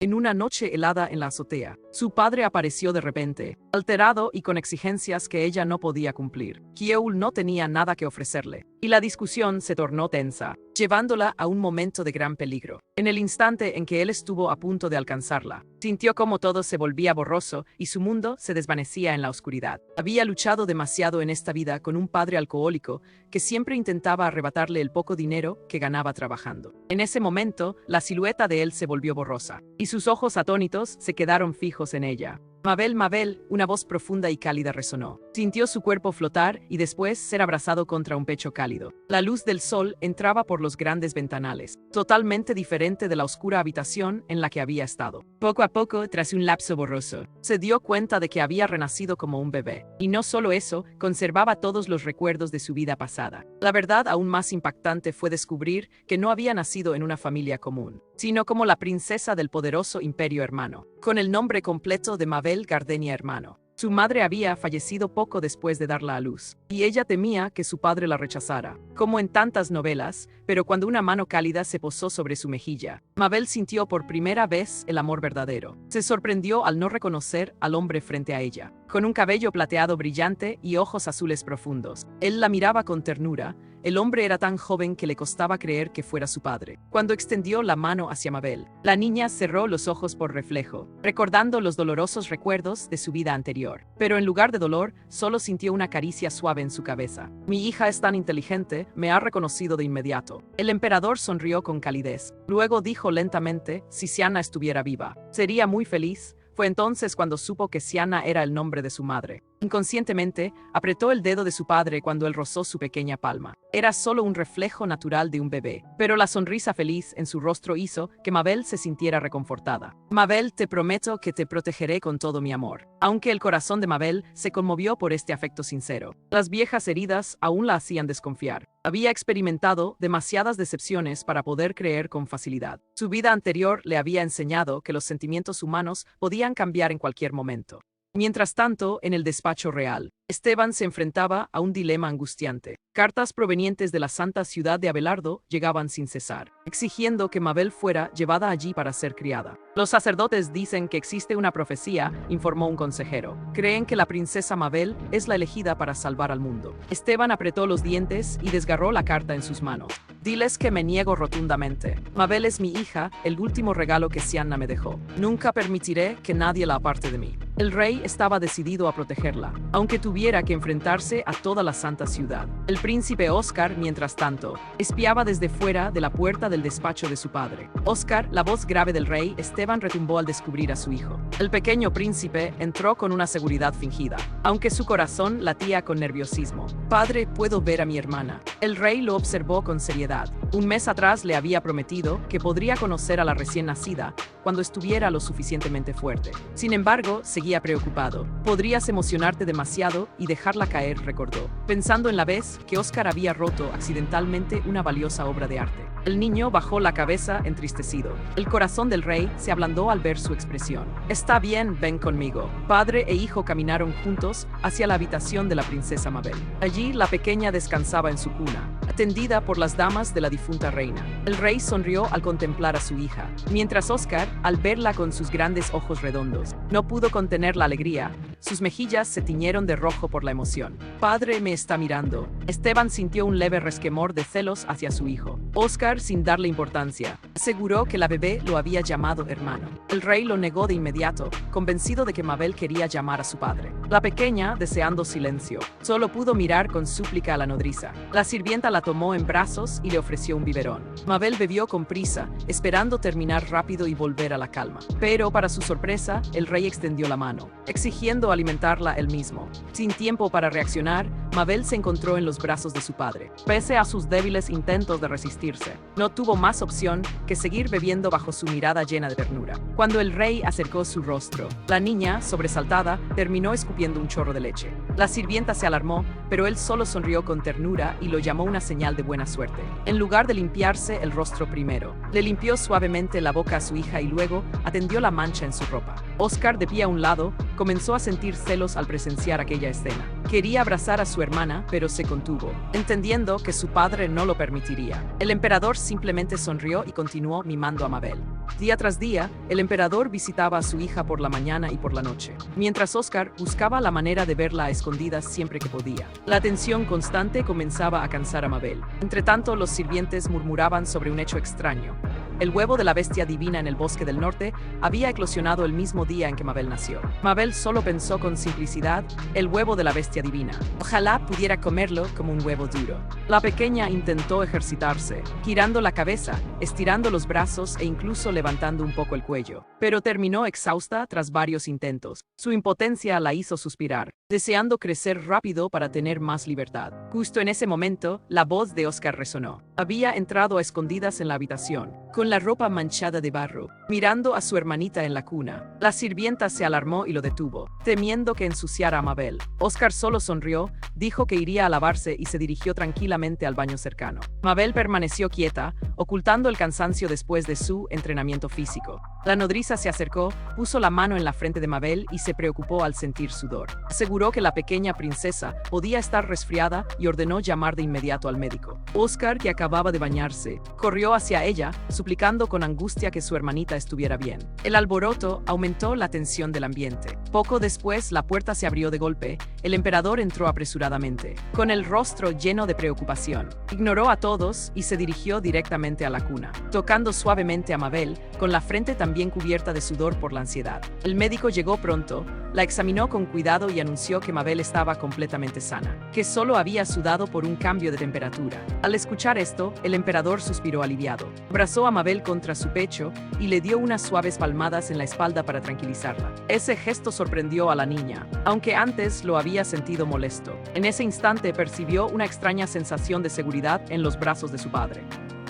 En una noche helada en la azotea, su padre apareció de repente, alterado y con exigencias que ella no podía cumplir. Kyeol no tenía nada que ofrecerle, y la discusión se tornó tensa, llevándola a un momento de gran peligro. En el instante en que él estuvo a punto de alcanzarla, sintió como todo se volvía borroso y su mundo se desvanecía en la oscuridad. Había luchado demasiado en esta vida con un padre alcohólico que siempre intentaba arrebatarle el poco dinero que ganaba trabajando. En ese momento, la silueta de él se volvió borrosa, y sus ojos atónitos se quedaron fijos en ella. Mabel, Mabel, una voz profunda y cálida resonó. Sintió su cuerpo flotar y después ser abrazado contra un pecho cálido. La luz del sol entraba por los grandes ventanales, totalmente diferente de la oscura habitación en la que había estado. Poco a poco, tras un lapso borroso, se dio cuenta de que había renacido como un bebé. Y no solo eso, conservaba todos los recuerdos de su vida pasada. La verdad aún más impactante fue descubrir que no había nacido en una familia común, sino como la princesa del poderoso imperio hermano, con el nombre completo de Mabel Gardenia hermano. Su madre había fallecido poco después de darla a luz, y ella temía que su padre la rechazara, como en tantas novelas, pero cuando una mano cálida se posó sobre su mejilla, Mabel sintió por primera vez el amor verdadero. Se sorprendió al no reconocer al hombre frente a ella, con un cabello plateado brillante y ojos azules profundos. Él la miraba con ternura. El hombre era tan joven que le costaba creer que fuera su padre. Cuando extendió la mano hacia Mabel, la niña cerró los ojos por reflejo, recordando los dolorosos recuerdos de su vida anterior. Pero en lugar de dolor, solo sintió una caricia suave en su cabeza. Mi hija es tan inteligente, me ha reconocido de inmediato. El emperador sonrió con calidez. Luego dijo lentamente, si Xiana estuviera viva, sería muy feliz. Fue entonces cuando supo que Xiana era el nombre de su madre. Inconscientemente, apretó el dedo de su padre cuando él rozó su pequeña palma. Era solo un reflejo natural de un bebé, pero la sonrisa feliz en su rostro hizo que Mabel se sintiera reconfortada. Mabel, te prometo que te protegeré con todo mi amor. Aunque el corazón de Mabel se conmovió por este afecto sincero, las viejas heridas aún la hacían desconfiar. Había experimentado demasiadas decepciones para poder creer con facilidad. Su vida anterior le había enseñado que los sentimientos humanos podían cambiar en cualquier momento. Mientras tanto, en el despacho real, Esteban se enfrentaba a un dilema angustiante. Cartas provenientes de la santa ciudad de Abelardo llegaban sin cesar, exigiendo que Mabel fuera llevada allí para ser criada. Los sacerdotes dicen que existe una profecía, informó un consejero. Creen que la princesa Mabel es la elegida para salvar al mundo. Esteban apretó los dientes y desgarró la carta en sus manos. Diles que me niego rotundamente. Mabel es mi hija, el último regalo que Xiana me dejó. Nunca permitiré que nadie la aparte de mí. El rey estaba decidido a protegerla, aunque tuviera que enfrentarse a toda la santa ciudad. El príncipe Oscar, mientras tanto, espiaba desde fuera de la puerta del despacho de su padre. Oscar, la voz grave del rey, Esteban retumbó al descubrir a su hijo. El pequeño príncipe entró con una seguridad fingida, aunque su corazón latía con nerviosismo. Padre, puedo ver a mi hermana. El rey lo observó con seriedad. Un mes atrás le había prometido que podría conocer a la recién nacida cuando estuviera lo suficientemente fuerte. Sin embargo, seguía preocupado. Podrías emocionarte demasiado y dejarla caer, recordó, pensando en la vez que Oscar había roto accidentalmente una valiosa obra de arte. El niño bajó la cabeza entristecido. El corazón del rey se ablandó al ver su expresión. Está bien, ven conmigo. Padre e hijo caminaron juntos hacia la habitación de la princesa Mabel. Allí la pequeña descansaba en su cuna, atendida por las damas de la difunta reina. El rey sonrió al contemplar a su hija, mientras Oscar, al verla con sus grandes ojos redondos, no pudo contener la alegría. Sus mejillas se tiñeron de rojo por la emoción. Padre me está mirando. Esteban sintió un leve resquemor de celos hacia su hijo. Oscar, sin darle importancia, aseguró que la bebé lo había llamado hermano. El rey lo negó de inmediato, convencido de que Mabel quería llamar a su padre. La pequeña, deseando silencio, solo pudo mirar con súplica a la nodriza. La sirvienta la tomó en brazos y le ofreció un biberón. Mabel bebió con prisa, esperando terminar rápido y volver a la calma. Pero, para su sorpresa, el rey extendió la mano, exigiendo alimentarla él mismo. Sin tiempo para reaccionar, Mabel se encontró en los brazos de su padre. Pese a sus débiles intentos de resistirse, no tuvo más opción que seguir bebiendo bajo su mirada llena de ternura. Cuando el rey acercó su rostro, la niña, sobresaltada, terminó escupiendo un chorro de leche. La sirvienta se alarmó, pero él solo sonrió con ternura y lo llamó una señal de buena suerte. En lugar de limpiarse el rostro primero, le limpió suavemente la boca a su hija y luego atendió la mancha en su ropa. Oscar, de pie a un lado, comenzó a sentir celos al presenciar aquella escena. Quería abrazar a su hermana, pero se contuvo, entendiendo que su padre no lo permitiría. El emperador simplemente sonrió y continuó mimando a Mabel. Día tras día, el emperador visitaba a su hija por la mañana y por la noche, mientras Oscar buscaba la manera de verla a escondidas siempre que podía. La tensión constante comenzaba a cansar a Mabel. Entretanto, los sirvientes murmuraban sobre un hecho extraño. El huevo de la bestia divina en el bosque del norte había eclosionado el mismo día en que Mabel nació. Mabel solo pensó con simplicidad: el huevo de la bestia divina. Ojalá pudiera comerlo como un huevo duro. La pequeña intentó ejercitarse, girando la cabeza, estirando los brazos e incluso levantando un poco el cuello, pero terminó exhausta tras varios intentos. Su impotencia la hizo suspirar, deseando crecer rápido para tener más libertad. Justo en ese momento, la voz de Oscar resonó. Había entrado a escondidas en la habitación, con la ropa manchada de barro, mirando a su hermanita en la cuna. La sirvienta se alarmó y lo detuvo, temiendo que ensuciara a Mabel. Oscar solo sonrió, dijo que iría a lavarse y se dirigió tranquilamente al baño cercano. Mabel permaneció quieta, ocultando el cansancio después de su entrenamiento físico. La nodriza se acercó, puso la mano en la frente de Mabel y se preocupó al sentir sudor. Aseguró que la pequeña princesa podía estar resfriada y ordenó llamar de inmediato al médico. Oscar, que acababa de bañarse, corrió hacia ella, suplicando con angustia que su hermanita estuviera bien. El alboroto aumentó la tensión del ambiente. Poco después, la puerta se abrió de golpe. El emperador entró apresuradamente, con el rostro lleno de preocupación. Ignoró a todos y se dirigió directamente a la cuna, tocando suavemente a Mabel, con la frente también cubierta de sudor por la ansiedad. El médico llegó pronto, la examinó con cuidado y anunció que Mabel estaba completamente sana, que solo había sudado por un cambio de temperatura. Al escuchar esto, el emperador suspiró aliviado. Abrazó a Mabel contra su pecho y le dio unas suaves palmadas en la espalda para tranquilizarla. Ese gesto sorprendió a la niña, aunque antes lo había sentido molesto. En ese instante percibió una extraña sensación de seguridad en los brazos de su padre.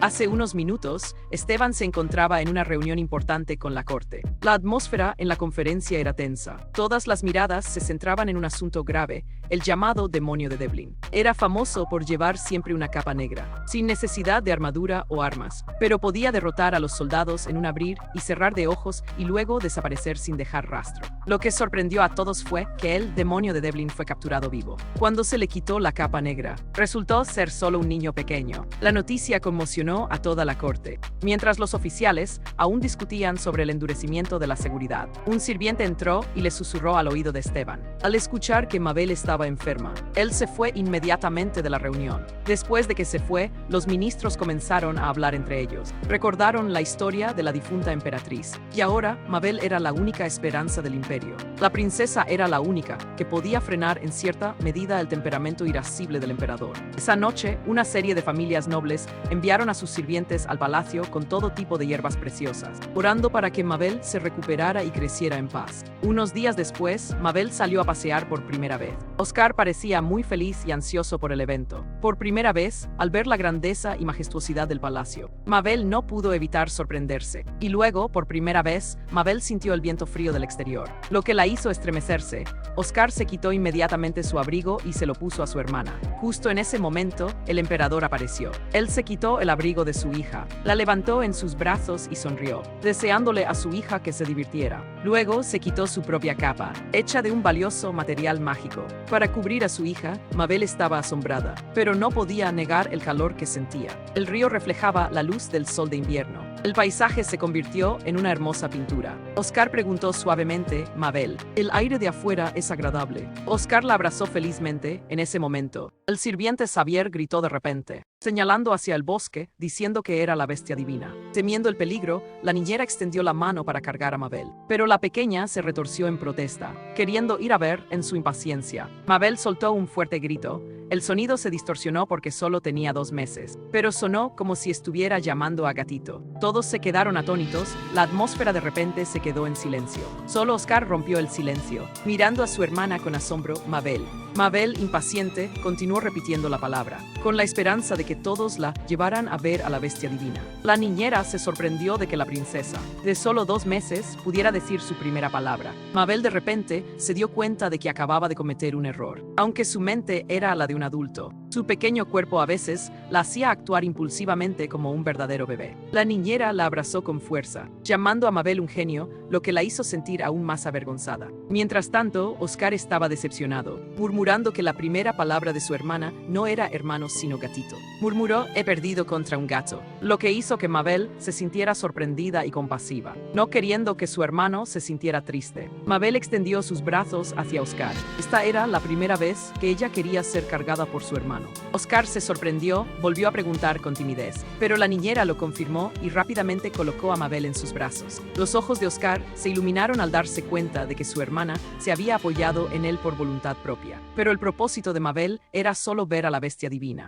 Hace unos minutos, Esteban se encontraba en una reunión importante con la corte. La atmósfera en la conferencia era tensa. Todas las miradas se centraban en un asunto grave: el llamado demonio de Devlin. Era famoso por llevar siempre una capa negra, sin necesidad de armadura o armas, pero podía derrotar a los soldados en un abrir y cerrar de ojos y luego desaparecer sin dejar rastro. Lo que sorprendió a todos fue que el demonio de Devlin fue capturado vivo. Cuando se le quitó la capa negra, resultó ser solo un niño pequeño. La noticia conmocionó a toda la corte, mientras los oficiales aún discutían sobre el endurecimiento de la seguridad. Un sirviente entró y le susurró al oído de Esteban. Al escuchar que Mabel estaba enferma, él se fue inmediatamente de la reunión. Después de que se fue, los ministros comenzaron a hablar entre ellos. Recordaron la historia de la difunta emperatriz, y ahora Mabel era la única esperanza del imperio. La princesa era la única que podía frenar en cierta medida el temperamento irascible del emperador. Esa noche, una serie de familias nobles enviaron a sus sirvientes al palacio con todo tipo de hierbas preciosas, orando para que Mabel se recuperara y creciera en paz. Unos días después, Mabel salió a pasear por primera vez. Oscar parecía muy feliz y ansioso por el evento. Por primera vez, al ver la grandeza y majestuosidad del palacio, Mabel no pudo evitar sorprenderse. Y luego, por primera vez, Mabel sintió el viento frío del exterior, lo que la hizo estremecerse. Oscar se quitó inmediatamente su abrigo y se lo puso a su hermana. Justo en ese momento, el emperador apareció. Él se quitó el abrigo de su hija, la levantó en sus brazos y sonrió, deseándole a su hija que se divirtiera. Luego se quitó su propia capa, hecha de un valioso material mágico. Para cubrir a su hija, Mabel estaba asombrada, pero no podía negar el calor que sentía. El río reflejaba la luz del sol de invierno. El paisaje se convirtió en una hermosa pintura. Oscar preguntó suavemente: Mabel, ¿el aire de afuera es agradable? Oscar la abrazó felizmente. En ese momento, el sirviente Xavier gritó de repente, señalando hacia el bosque, diciendo que era la bestia divina. Temiendo el peligro, la niñera extendió la mano para cargar a Mabel, pero la pequeña se retorció en protesta, queriendo ir a ver en su impaciencia. Mabel soltó un fuerte grito. El sonido se distorsionó porque solo tenía 2 meses, pero sonó como si estuviera llamando a gatito. Todos se quedaron atónitos, la atmósfera de repente se quedó en silencio. Solo Oscar rompió el silencio, mirando a su hermana con asombro. Mabel. Mabel, impaciente, continuó repitiendo la palabra, con la esperanza de que todos la llevaran a ver a la bestia divina. La niñera se sorprendió de que la princesa, de solo 2 meses, pudiera decir su primera palabra. Mabel de repente se dio cuenta de que acababa de cometer un error. Aunque su mente era la de un adulto, Su pequeño cuerpo a veces la hacía actuar impulsivamente como un verdadero bebé. La niñera la abrazó con fuerza, llamando a Mabel un genio, lo que la hizo sentir aún más avergonzada. Mientras tanto, Oscar estaba decepcionado, murmurando que la primera palabra de su hermana no era hermano sino gatito. Murmuró: he perdido contra un gato, lo que hizo que Mabel se sintiera sorprendida y compasiva, no queriendo que su hermano se sintiera triste. Mabel extendió sus brazos hacia Oscar. Esta era la primera vez que ella quería ser cargada por su hermano. Oscar se sorprendió, volvió a preguntar con timidez, pero la niñera lo confirmó y rápidamente colocó a Mabel en sus brazos. Los ojos de Oscar se iluminaron al darse cuenta de que su hermana se había apoyado en él por voluntad propia. Pero el propósito de Mabel era solo ver a la bestia divina.